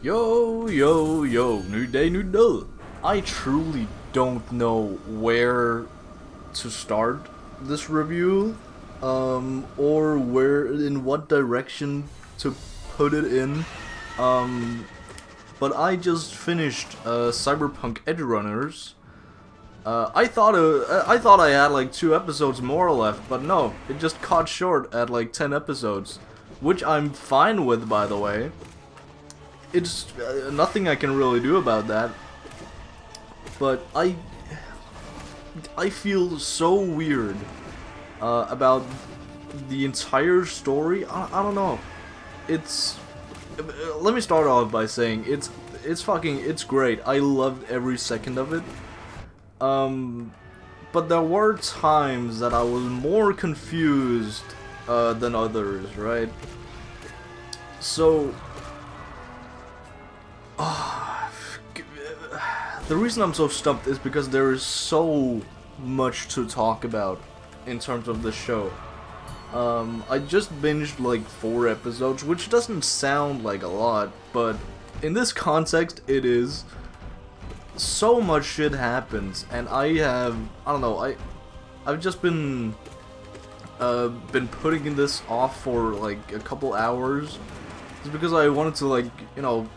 Yo, new day, new day. I truly don't know where to start this review, or in what direction to put it in. But I just finished Cyberpunk Edgerunners. I thought I had like 2 episodes more left, but no, it just cut short at like 10 episodes, which I'm fine with, by the way. It's nothing I can really do about that. But I feel so weird about the entire story. I don't know. Let me start off by saying it's great. I loved every second of it. But there were times that I was more confused than others, right? So the reason I'm so stumped is because there is so much to talk about in terms of the show. I just binged like 4 episodes, which doesn't sound like a lot, but in this context it is. So much shit happens, and I've just been putting this off for like a couple hours. It's because I wanted to, like, you know,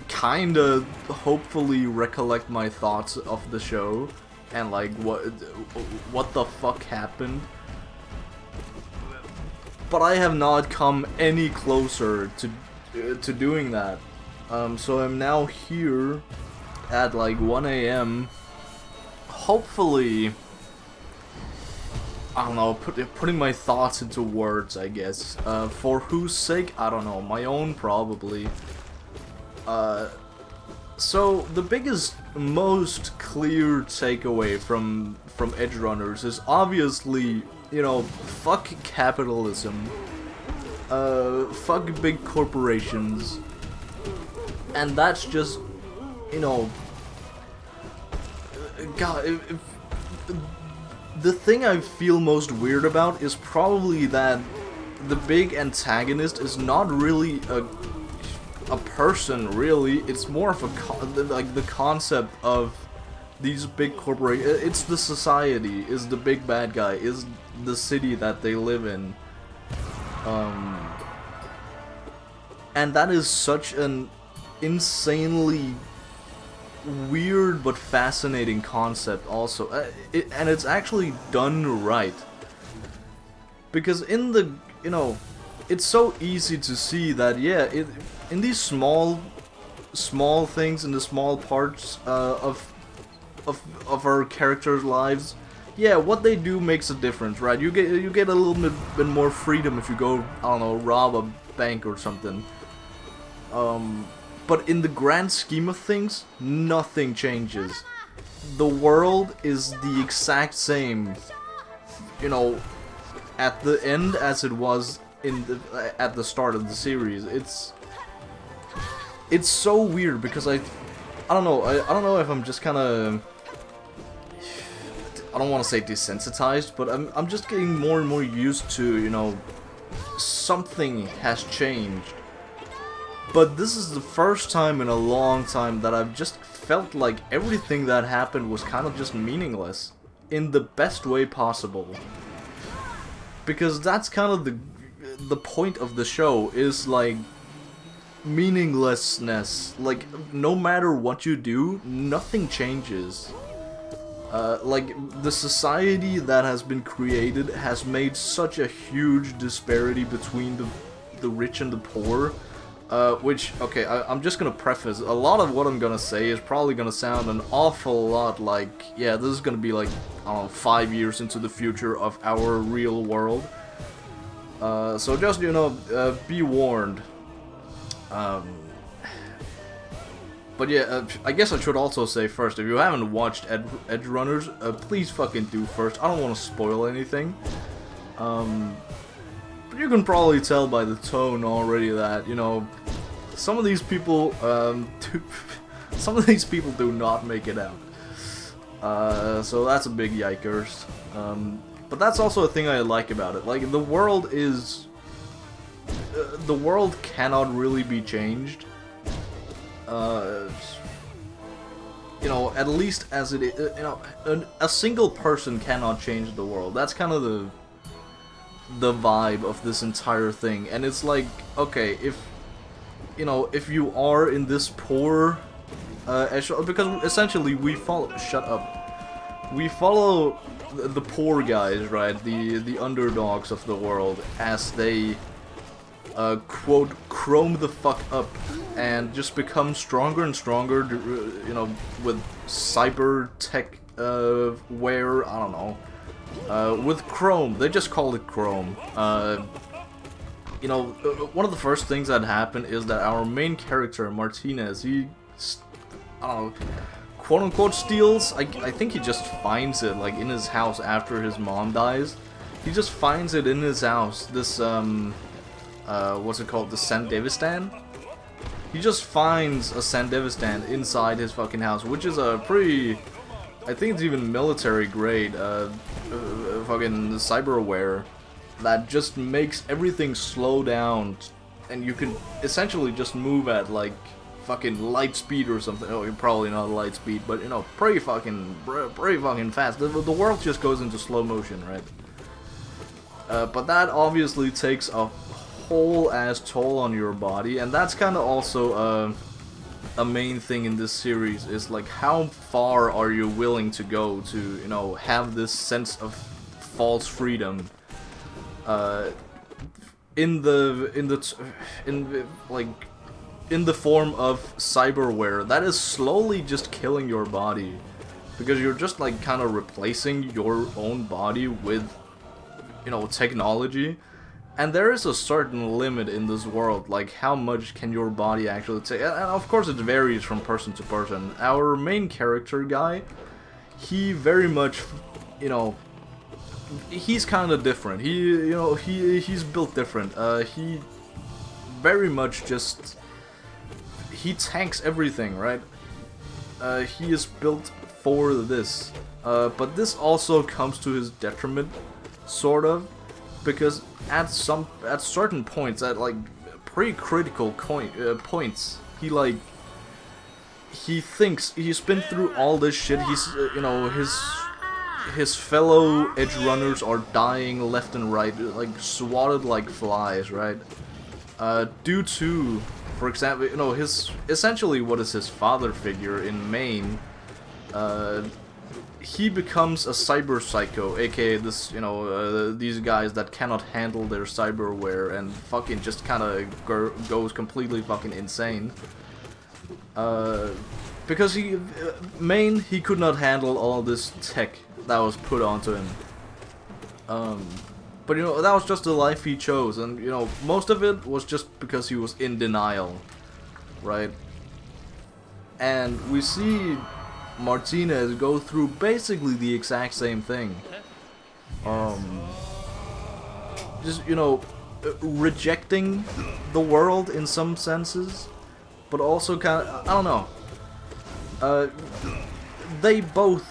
kinda hopefully recollect my thoughts of the show and like what the fuck happened. But I have not come any closer to doing that. So I'm now here at like 1 AM, hopefully, I don't know, putting my thoughts into words, I guess. For whose sake? I don't know, my own probably. So the biggest, most clear takeaway from Edgerunners is obviously, you know, fuck capitalism, fuck big corporations, and that's just, you know, God, the thing I feel most weird about is probably that the big antagonist is not really a person, really. It's more of like the concept of these big corporations. It's the society, is the big bad guy, is the city that they live in. And that is such an insanely weird but fascinating concept also, and it's actually done right, because in the, you know, it's so easy to see that, yeah, in these small things, in the small parts of our characters' lives, yeah, what they do makes a difference, right? You get a little bit more freedom if you go, I don't know, rob a bank or something. But in the grand scheme of things, nothing changes. The world is the exact same, you know, at the end as it was at the start of the series. It's so weird because I don't know. I don't know if I'm just kind of, I don't want to say desensitized, but I'm just getting more and more used to, you know, something has changed. But this is the first time in a long time that I've just felt like everything that happened was kind of just meaningless, in the best way possible. Because that's kind of the point of the show, is like meaninglessness. Like, no matter what you do, nothing changes. Like, the society that has been created has made such a huge disparity between the rich and the poor. Which, okay, I'm just gonna preface, a lot of what I'm gonna say is probably gonna sound an awful lot like, yeah, this is gonna be like, I don't know, 5 years into the future of our real world. So just, you know, be warned. But yeah, I guess I should also say first, if you haven't watched Edgerunners, please fucking do first. I don't want to spoil anything. But you can probably tell by the tone already that, you know, some of these people do not make it out. So that's a big yikers. But that's also a thing I like about it. Like, the world cannot really be changed. uh, you know, at least as it is, you know, a single person cannot change the world. That's kind of the vibe of this entire thing. And it's like, okay, if, you know, if you are in this poor, because essentially we follow, shut up, we follow the poor guys, right, the underdogs of the world, as they, quote, chrome the fuck up and just become stronger and stronger, you know, with cyber tech wear, I don't know, with Chrome. They just call it Chrome. You know, one of the first things that happened is that our main character, Martinez, he, I don't know, quote-unquote steals, I think he just finds it, like, in his house after his mom dies. He just finds it in his house, this, what's it called, the Sandevistan? He just finds a Sandevistan inside his fucking house, which is a pretty, I think it's even military grade, fucking cyberware that just makes everything slow down, and you can essentially just move at, like, fucking light speed or something. Oh, probably not light speed, but, you know, pretty fucking fast. The world just goes into slow motion, right? But that obviously takes a whole ass toll on your body, and that's kind of also a main thing in this series, is like, how far are you willing to go to, you know, have this sense of false freedom in the form of cyberware that is slowly just killing your body, because you're just like kind of replacing your own body with, you know, technology. And there is a certain limit in this world, like how much can your body actually take, and of course it varies from person to person. Our main character guy, he very much, you know, he's kind of different. He, you know, he's built different. He very much just, he tanks everything, right? He is built for this. But this also comes to his detriment, sort of, because at certain points, at like pretty critical points, he thinks he's been through all this shit. He's, you know, his fellow Edgerunners are dying left and right, like swatted like flies, right? Due to, for example, you know, his, essentially what is his father figure in Maine, he becomes a cyber psycho, aka this, you know, these guys that cannot handle their cyberware and fucking just kind of goes completely fucking insane. Because Maine, he could not handle all this tech that was put onto him. But, you know, that was just the life he chose, and, you know, most of it was just because he was in denial, right? And we see Martinez go through basically the exact same thing. Just, you know, rejecting the world in some senses, but also kind of, I don't know. They both,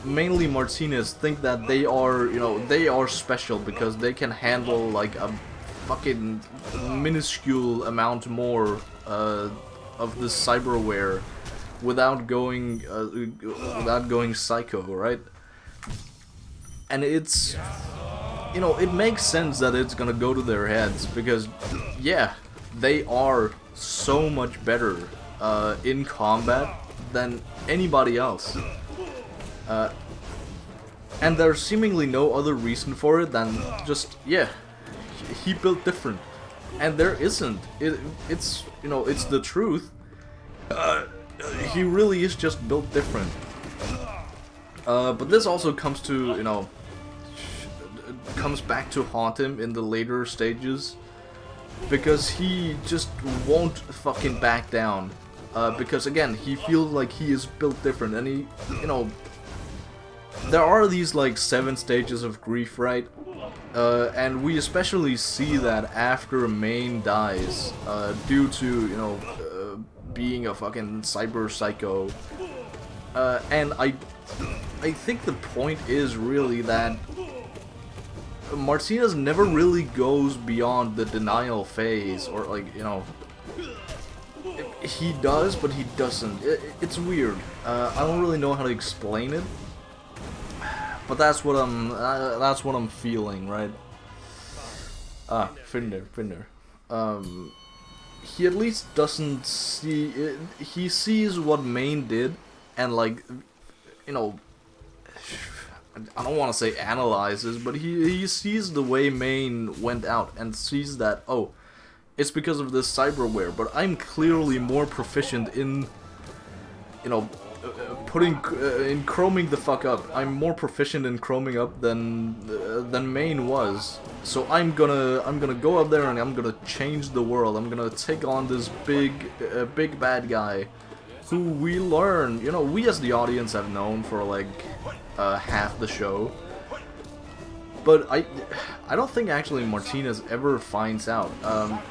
mainly Martinez, think that they are, you know, they are special because they can handle like a fucking minuscule amount more of this cyberware without going psycho, right? And it's, you know, it makes sense that it's gonna go to their heads, because yeah, they are so much better in combat than anybody else, and there's seemingly no other reason for it than just, yeah, he built different, and there isn't. It's, you know, it's the truth. He really is just built different. But this also comes to, you know, comes back to haunt him in the later stages, because he just won't fucking back down. Because again, he feels like he is built different, and he, you know, there are these like 7 stages of grief, right? And we especially see that after Maine dies, due to, you know, being a fucking cyber psycho. And I think the point is really that Martinez never really goes beyond the denial phase, or like, you know, he does, but he doesn't. It's weird. I don't really know how to explain it, but that's what I'm feeling, right? Finder. He at least doesn't see. He sees what Main did, and like, you know, I don't want to say analyzes, but he sees the way Main went out and sees that, oh, it's because of this cyberware, but I'm clearly more proficient in, you know, in chroming the fuck up. I'm more proficient in chroming up than Main was. So I'm gonna go up there and I'm gonna change the world. I'm gonna take on this big bad guy, who we learn, you know, we as the audience have known for like half the show. But I don't think actually Martinez ever finds out.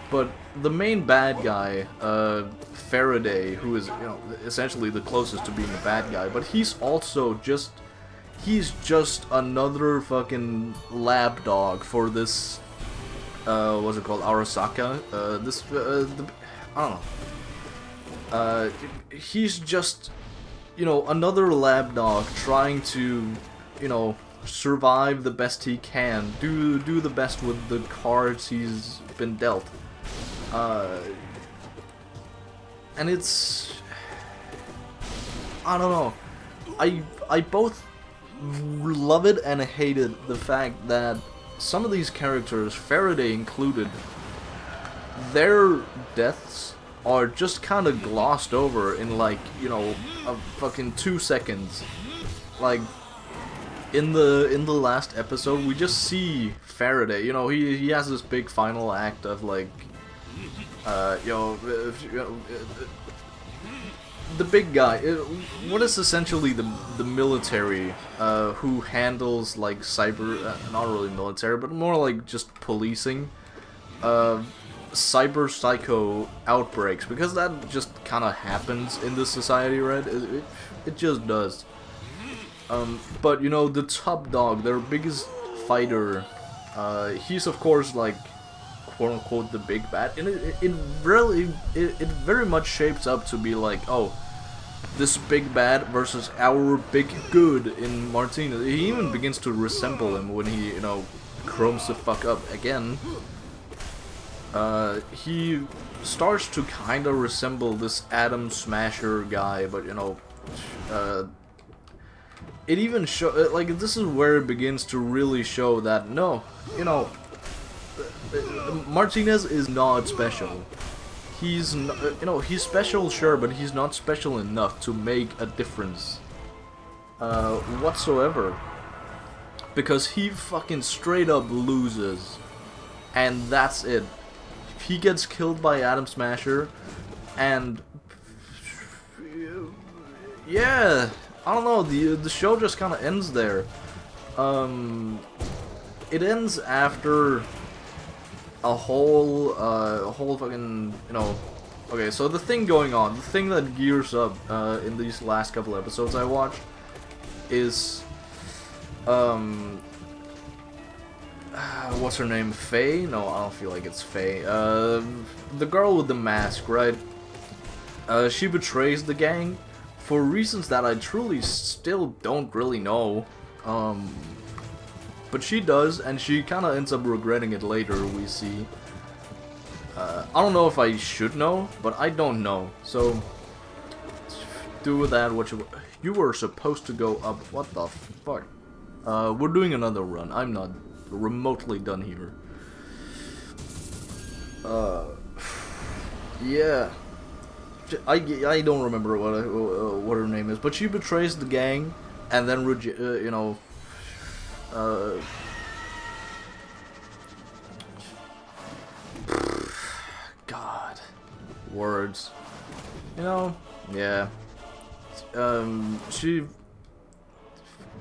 But the main bad guy, Faraday, who is, you know, essentially the closest to being a bad guy, but he's also he's just another fucking lab dog for this, what's it called, Arasaka? I don't know. He's just, you know, another lab dog trying to, you know, survive the best he can, do the best with the cards he's been dealt, and it's, I don't know, I both love it and hated the fact that some of these characters, Faraday included, their deaths are just kind of glossed over in like, you know, a fucking 2 seconds. Like, in the last episode, we just see Faraday. You know, he has this big final act of like, the big guy. What is essentially the military, who handles like not really military, but more like just policing, cyber psycho outbreaks, because that just kind of happens in this society, right? It just does. But you know, the top dog, their biggest fighter, he's of course like, quote unquote, the big bad, and it very much shapes up to be like, oh, this big bad versus our big good in Martinez. He even begins to resemble him when he, you know, chromes the fuck up again. He starts to kind of resemble this Atom Smasher guy, but you know, it even like, this is where it begins to really show that, no, you know, Martinez is not special. He's, you know, he's special, sure, but he's not special enough to make a difference whatsoever, because he fucking straight up loses, and that's it. He gets killed by Atom Smasher, and yeah, I don't know, the show just kind of ends there. It ends after a whole fucking, you know, okay, so the thing going on, the thing that gears up in these last couple episodes I watched is, what's her name, Faye? No, I don't feel like it's Faye. The girl with the mask, right? She betrays the gang for reasons that I truly still don't really know. But she does, and she kind of ends up regretting it later, we see. I don't know if I should know, but I don't know. So, do with that what you were supposed to go up. What the fuck? We're doing another run. I'm not remotely done here. Yeah. I don't remember what her name is, but she betrays the gang, and then you know, God, words, you know, yeah. She,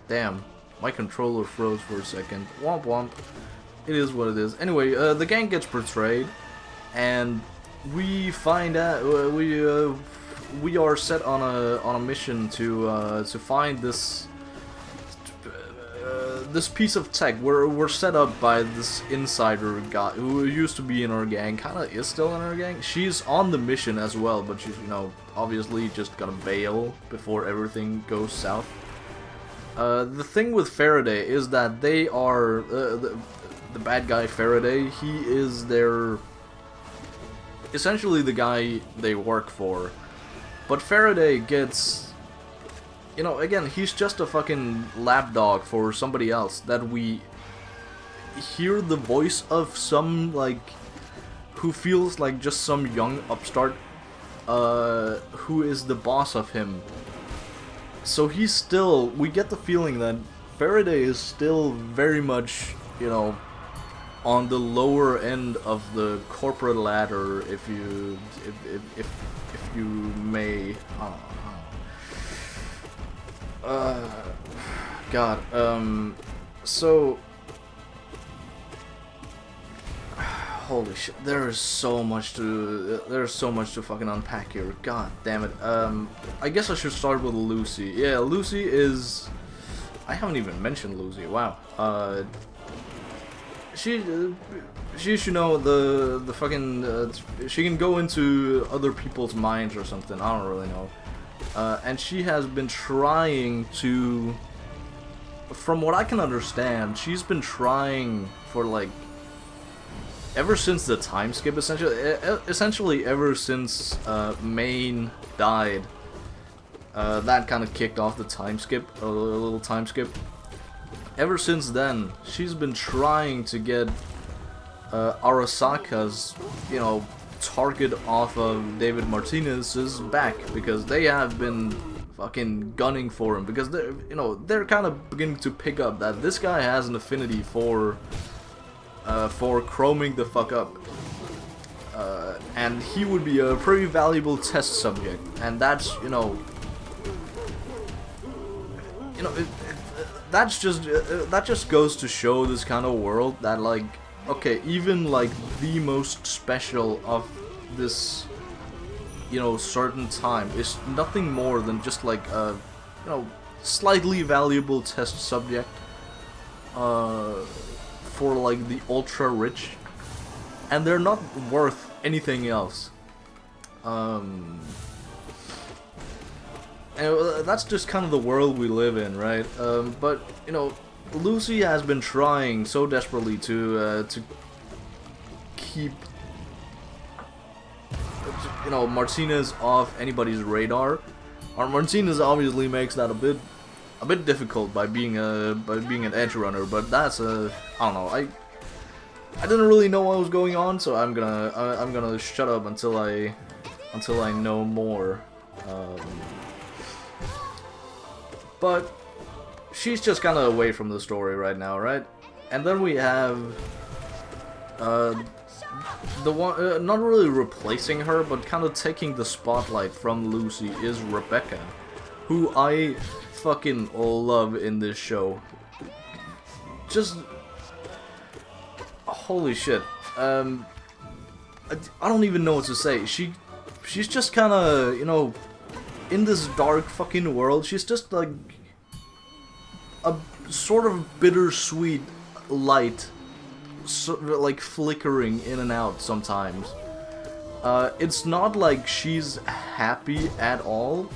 damn, my controller froze for a second. Womp womp. It is what it is. Anyway, the gang gets betrayed, and we find out we are set on a mission to find this this piece of tech. We're set up by this insider guy who used to be in our gang, kind of is still in our gang. She's on the mission as well, but she's, you know, obviously just gonna bail before everything goes south. The thing with Faraday is that they are the bad guy Faraday. He is their essentially the guy they work for, but Faraday gets. You know, again, he's just a fucking lapdog for somebody else that we hear the voice of some, like, who feels like just some young upstart, who is the boss of him. So he's still, we get the feeling that Faraday is still very much, you know, on the lower end of the corporate ladder, if you may, God, so, holy shit, there's so much to fucking unpack here, god damn it. I guess I should start with Lucy. Yeah, Lucy is, I haven't even mentioned Lucy, wow. She should know the fucking, she can go into other people's minds or something, I don't really know. And she has been trying to, from what I can understand, she's been trying for like, ever since the time skip, essentially ever since Maine died, that kind of kicked off the time skip, a little time skip. Ever since then, she's been trying to get Arasaka's, you know, target off of David Martinez's back, because they have been fucking gunning for him, because they're, you know, they're kind of beginning to pick up that this guy has an affinity for chroming the fuck up, and he would be a pretty valuable test subject, and that's, you know, that just goes to show this kind of world that, like, okay, even like the most special of this, you know, certain time is nothing more than just like a, you know, slightly valuable test subject for like the ultra rich, and they're not worth anything else. And that's just kind of the world we live in, right? But you know, Lucy has been trying so desperately to keep, you know, Martinez off anybody's radar. Martinez obviously makes that a bit difficult by being an edgerunner, but that's I don't know. I didn't really know what was going on, so I'm gonna shut up until I know more. But she's just kind of away from the story right now, right? And then we have the one, not really replacing her, but kind of taking the spotlight from Lucy is Rebecca, who I fucking love in this show. Just holy shit. I don't even know what to say. She's just kind of, you know, in this dark fucking world, she's just like a sort of bittersweet light, like flickering in and out sometimes. It's not like she's happy at all.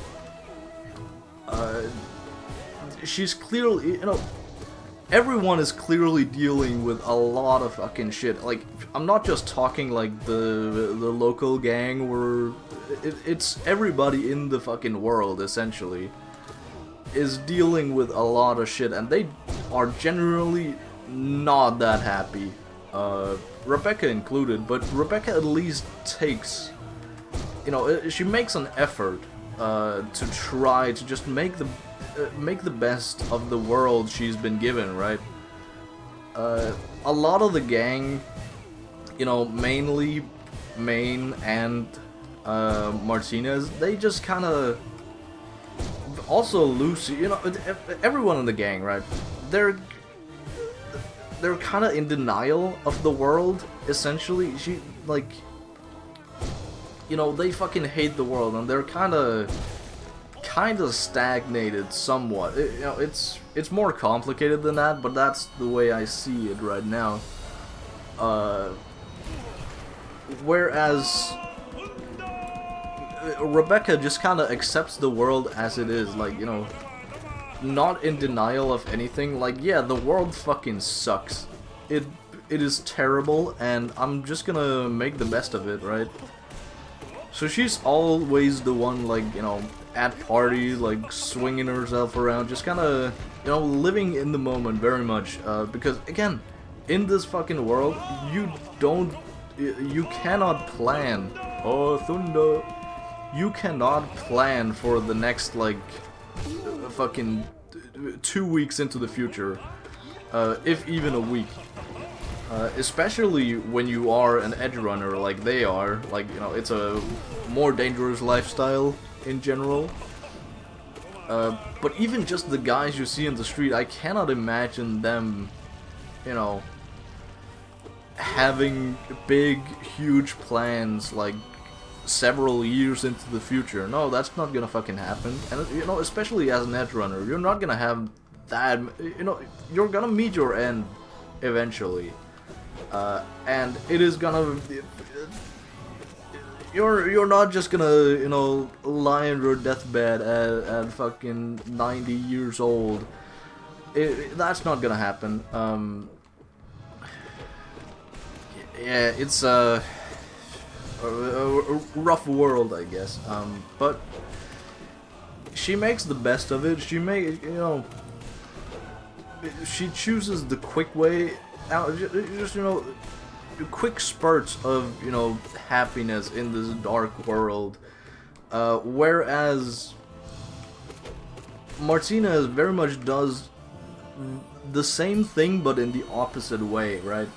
She's clearly, you know, everyone is clearly dealing with a lot of fucking shit. Like, I'm not just talking like the local gang, where it's everybody in the fucking world essentially is dealing with a lot of shit, and they are generally not that happy, Rebecca included. But Rebecca at least takes, you know, she makes an effort to try to just make the best of the world she's been given, right? A lot of the gang, you know, mainly Maine and Martinez, they just kind of, also Lucy, you know, everyone in the gang, right? They're kind of in denial of the world, essentially. She, like, you know, they fucking hate the world, and they're kind of kind of stagnated somewhat. You know, it's more complicated than that, but that's the way I see it right now. Whereas Rebecca just kind of accepts the world as it is, like, you know, not in denial of anything. Like, yeah, the world fucking sucks. It is terrible, and I'm just gonna make the best of it, right? So she's always the one, like, you know, at parties, like, swinging herself around, just kind of, you know, living in the moment very much, because, again, in this fucking world, you cannot plan, oh, thunder, you cannot plan for the next, like, fucking 2 weeks into the future, if even a week. Especially when you are an edgerunner like they are, like, you know, it's a more dangerous lifestyle in general. But even just the guys you see in the street, I cannot imagine them, you know, having big, huge plans, like, several years into the future. No, that's not gonna fucking happen. And, you know, especially as an edgerunner, you're not gonna have that, you know, you're gonna meet your end eventually. And it is gonna, you're not just gonna, you know, lie on your deathbed at fucking 90 years old. That's not gonna happen. Yeah, it's a rough world, I guess. But she makes the best of it. She she chooses the quick way out, just, you know, quick spurts of, you know, happiness in this dark world, whereas Martina very much does the same thing but in the opposite way, right?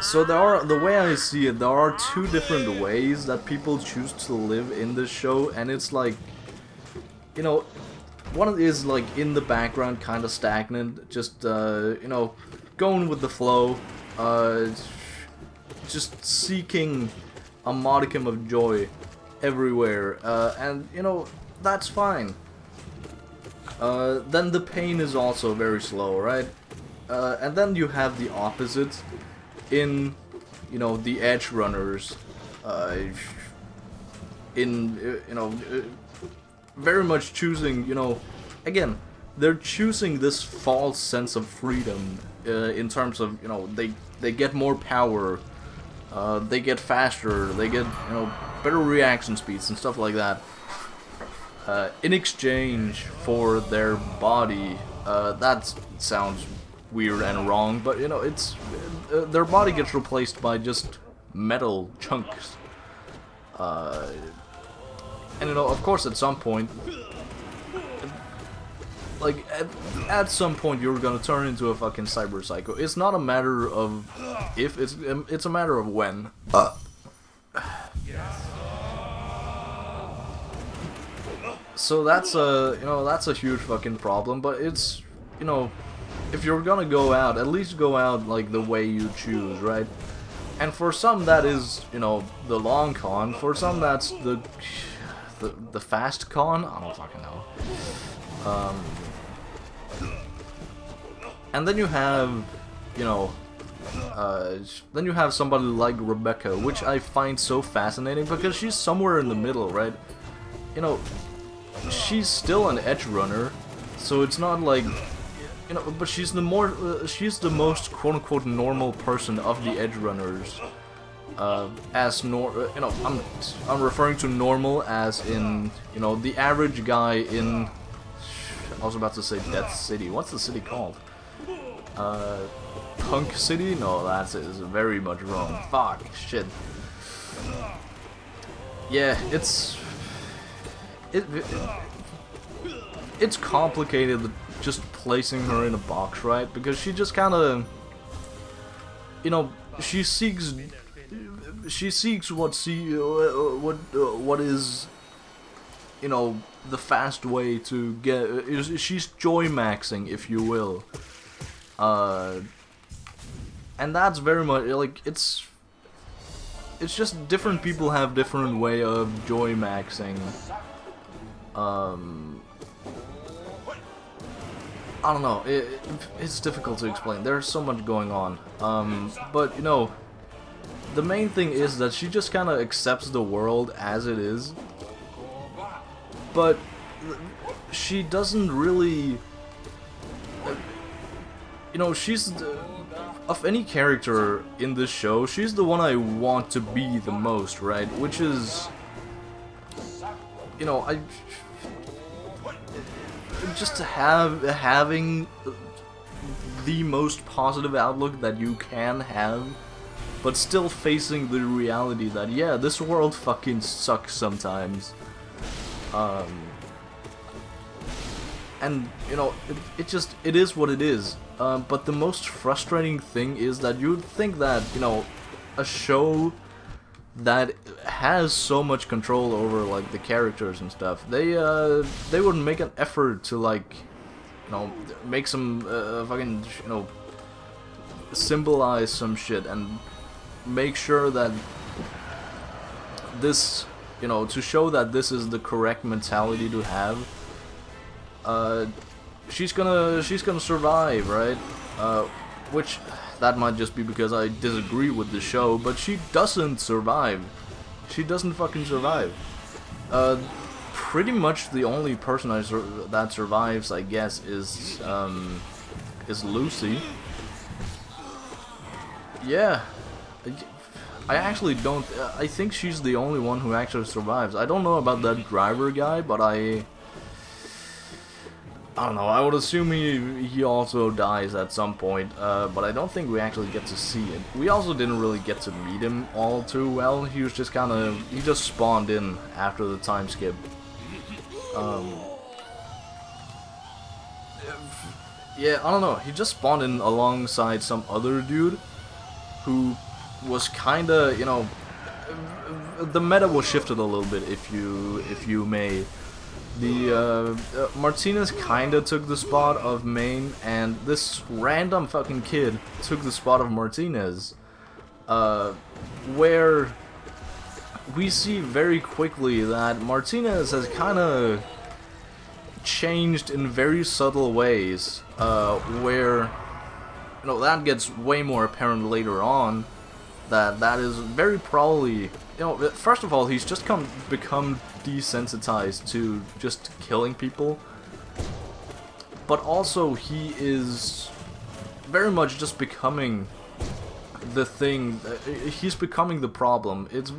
So the way I see it, there are two different ways that people choose to live in this show, and it's like, you know, one is like in the background, kind of stagnant, just, you know, going with the flow, just seeking a modicum of joy everywhere, and, you know, that's fine. Then the pain is also very slow, right? And then you have the opposite in, you know, the Edgerunners, in, you know, very much choosing, you know, again, they're choosing this false sense of freedom, in terms of, you know, they get more power, they get faster, they get, you know, better reaction speeds and stuff like that, in exchange for their body. That sounds weird and wrong, but, you know, it's, their body gets replaced by just metal chunks. And, you know, of course, at some point, like, at some point, you're gonna turn into a fucking cyber psycho. It's not a matter of if, it's a matter of when. So that's a, you know, that's a huge fucking problem, but it's, you know, if you're gonna go out, at least go out, like, the way you choose, right? And for some, that is, you know, the long con. For some, that's the fast con? I don't fucking know. And then you have, you know, then you have somebody like Rebecca, which I find so fascinating because she's somewhere in the middle, right? You know, she's still an edgerunner, so it's not like, you know, but she's the she's the most quote-unquote normal person of the edgerunners. You know, I'm referring to normal as in, you know, the average guy in, I was about to say Death City. What's the city called? Punk City? No, that is very much wrong. Fuck, shit. Yeah, it's complicated just placing her in a box, right? Because she just kind of, you know, she seeks what is, you know, the fast way to get. She's joy maxing, if you will, and that's very much like it's it's just different people have different way of joy maxing. I don't know, it's difficult to explain, there's so much going on, but you know, the main thing is that she just kind of accepts the world as it is, but she doesn't really, you know, she's, of any character in this show, she's the one I want to be the most, right, which is, you know, just having the most positive outlook that you can have, but still facing the reality that, yeah, this world fucking sucks sometimes. And, you know, it is what it is. But the most frustrating thing is that you'd think that, you know, a show that has so much control over, like, the characters and stuff, they would make an effort to, like, you know, make some fucking, you know, symbolize some shit and make sure that this, you know, to show that this is the correct mentality to have. She's gonna survive, right? Which, that might just be because I disagree with the show, but she doesn't survive. She doesn't fucking survive. Pretty much the only person that survives, I guess, is Lucy. Yeah. I actually don't, I think she's the only one who actually survives. I don't know about that driver guy, but I don't know, I would assume he also dies at some point, but I don't think we actually get to see it. We also didn't really get to meet him all too well. He was just he just spawned in after the time skip. Yeah, I don't know, he just spawned in alongside some other dude who was kinda, you know, the meta was shifted a little bit, if you may. The Martinez kinda took the spot of Main, and this random fucking kid took the spot of Martinez, where we see very quickly that Martinez has kinda changed in very subtle ways, where, you know, that gets way more apparent later on, that is very probably, you know, first of all, he's just become desensitized to just killing people, but also he is very much just becoming the thing, he's becoming the problem. It's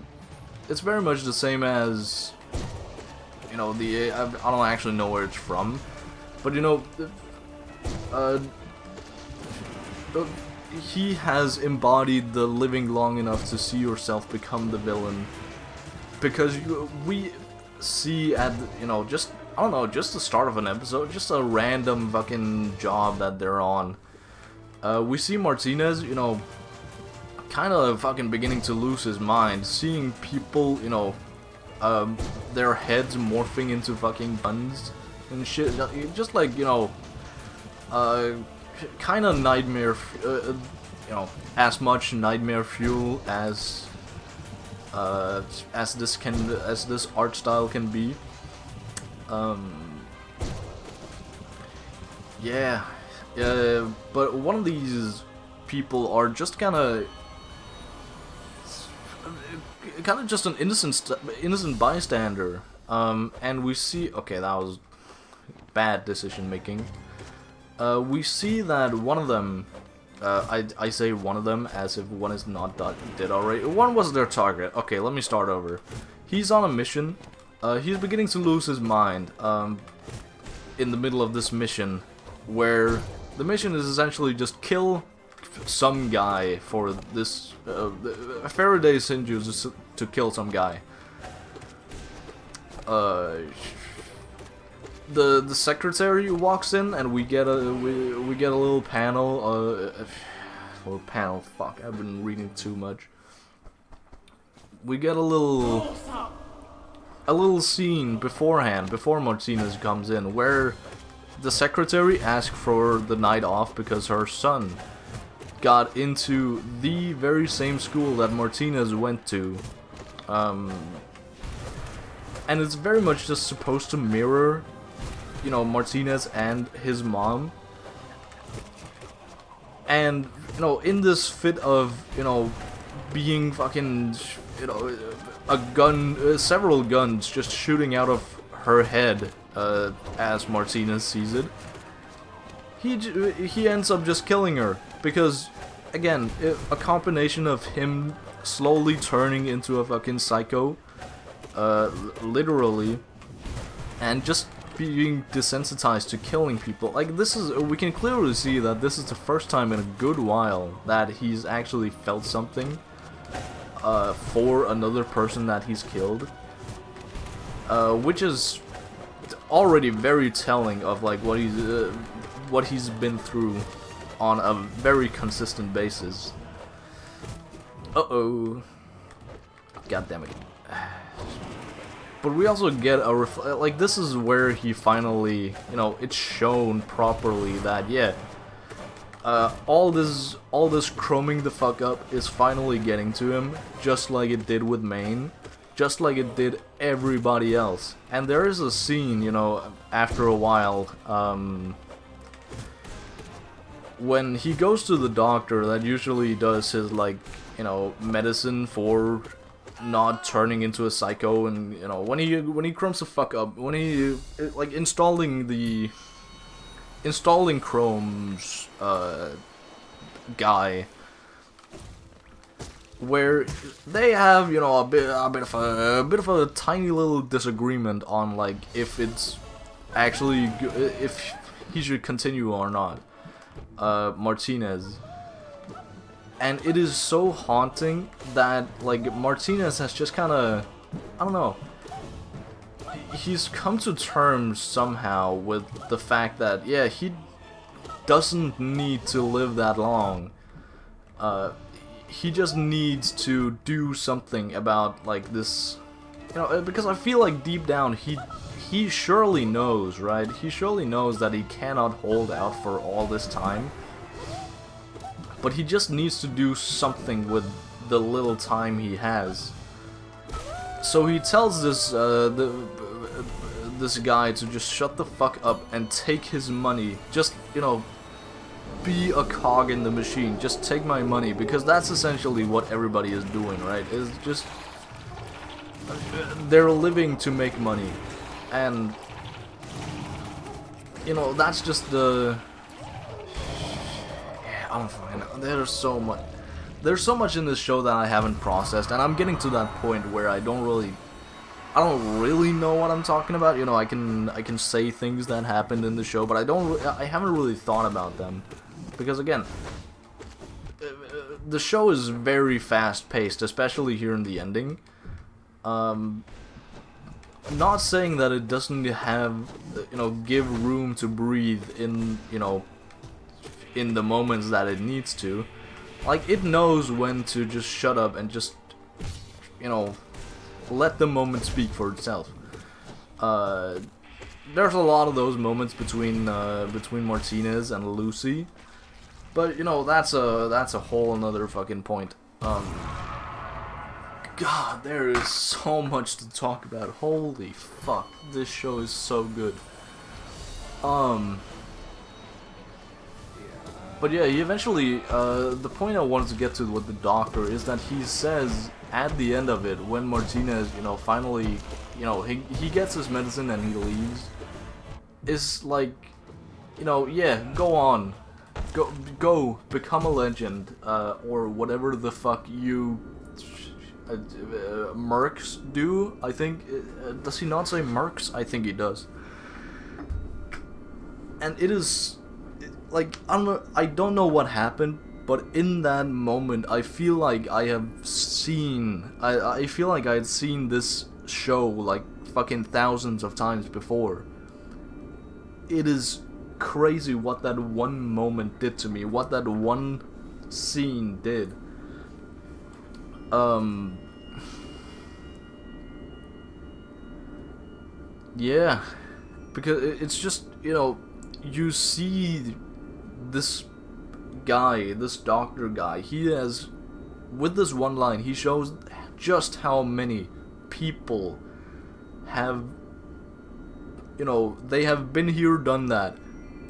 very much the same as, you know, I don't actually know where it's from, but, you know, he has embodied the living long enough to see yourself become the villain, because we see at, you know, just, I don't know, just the start of an episode, just a random fucking job that they're on, we see Martinez, you know, kind of fucking beginning to lose his mind, seeing people, you know, their heads morphing into fucking guns and shit, just like, you know, kind of nightmare, you know, as much nightmare fuel as this art style can be. Yeah, but one of these people are just kind of just an innocent bystander, and we see, okay, that was bad decision making. We see that one of them, I say one of them as if one is not dead already. One was their target. Okay, let me start over. He's on a mission. He's beginning to lose his mind in the middle of this mission, where the mission is essentially just kill some guy for this. Faraday sent you to kill some guy. The secretary walks in, and we get a little panel. Fuck, I've been reading too much. We get a little scene beforehand, before Martinez comes in, where the secretary asks for the night off because her son got into the very same school that Martinez went to. And it's very much just supposed to mirror, you know, Martinez and his mom. And, you know, in this fit of, you know, being fucking, you know, several guns just shooting out of her head, as Martinez sees it, he ends up just killing her. Because, again, a combination of him slowly turning into a fucking psycho, literally, and just being desensitized to killing people. Like, we can clearly see that this is the first time in a good while that he's actually felt something for another person that he's killed, which is already very telling of like what he's been through on a very consistent basis. Uh-oh. God damn it. But we also get a like, this is where he finally, you know, it's shown properly that, yeah, all this chroming the fuck up is finally getting to him, just like it did with Maine, just like it did everybody else. And there is a scene, you know, after a while, when he goes to the doctor that usually does his, like, you know, medicine for not turning into a psycho, and, you know, when he crumbs the fuck up, when he, like, installing Chrome's guy, where they have, you know, a bit of a tiny little disagreement on, like, if it's actually if he should continue or not, Martinez. And it is so haunting that, like, Martinez has just kind of, I don't know, he's come to terms somehow with the fact that, yeah, he doesn't need to live that long. He just needs to do something about, like, this, you know, because I feel like deep down he surely knows, right? He surely knows that he cannot hold out for all this time. But he just needs to do something with the little time he has. So he tells this this guy to just shut the fuck up and take his money. Just, you know, be a cog in the machine. Just take my money, because that's essentially what everybody is doing, right? Is just they're living to make money, and, you know, that's just the. I don't fucking know. There's so much in this show that I haven't processed, and I'm getting to that point where I don't really know what I'm talking about. You know, I can say things that happened in the show, but I haven't really thought about them, because, again, the show is very fast paced, especially here in the ending. Not saying that it doesn't have, you know, give room to breathe in, you know, in the moments that it needs to. Like, it knows when to just shut up and just, you know, let the moment speak for itself. There's a lot of those moments between Martinez and Lucy, but, you know, that's a whole another fucking point. God, there is so much to talk about. Holy fuck, this show is so good. But yeah, he eventually, the point I wanted to get to with the doctor is that he says at the end of it, when Martinez, you know, finally, you know, he gets his medicine and he leaves, is like, you know, yeah, go on, go, become a legend, or whatever the fuck you, mercs do, I think. Does he not say mercs? I think he does. And it is, like, I don't know what happened, but in that moment, I feel like I have seen, I feel like I had seen this show, like, fucking thousands of times before. It is crazy what that one moment did to me, what that one scene did. Yeah, because it's just, you know, you see this guy, this doctor guy, he has, with this one line, he shows just how many people have, you know, they have been here, done that,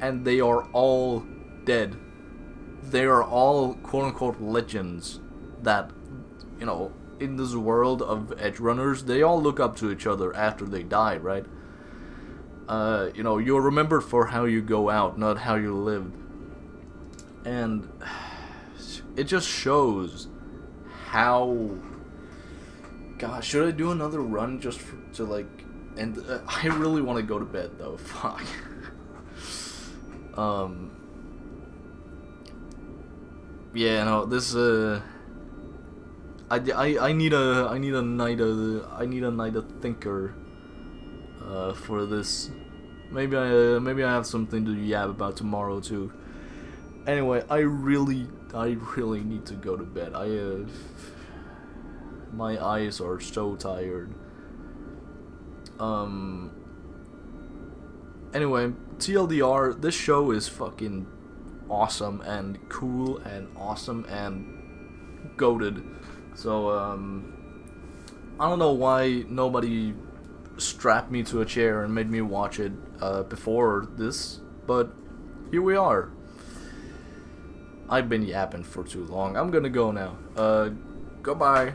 and they are all dead. They are all quote-unquote legends that, you know, in this world of Edgerunners, they all look up to each other after they die, right? You know, you're remembered for how you go out, not how you lived. And it just shows how... Gosh, should I do another run just to, like... And I really want to go to bed, though. Fuck. Yeah, no, this, I need a night of thinker, for this. Maybe I have something to yab about tomorrow, too. Anyway, I really need to go to bed. My eyes are so tired. Anyway, TLDR, this show is fucking awesome and cool and awesome and goated. So, I don't know why nobody strapped me to a chair and made me watch it before this, but here we are. I've been yapping for too long. I'm gonna go now. Goodbye.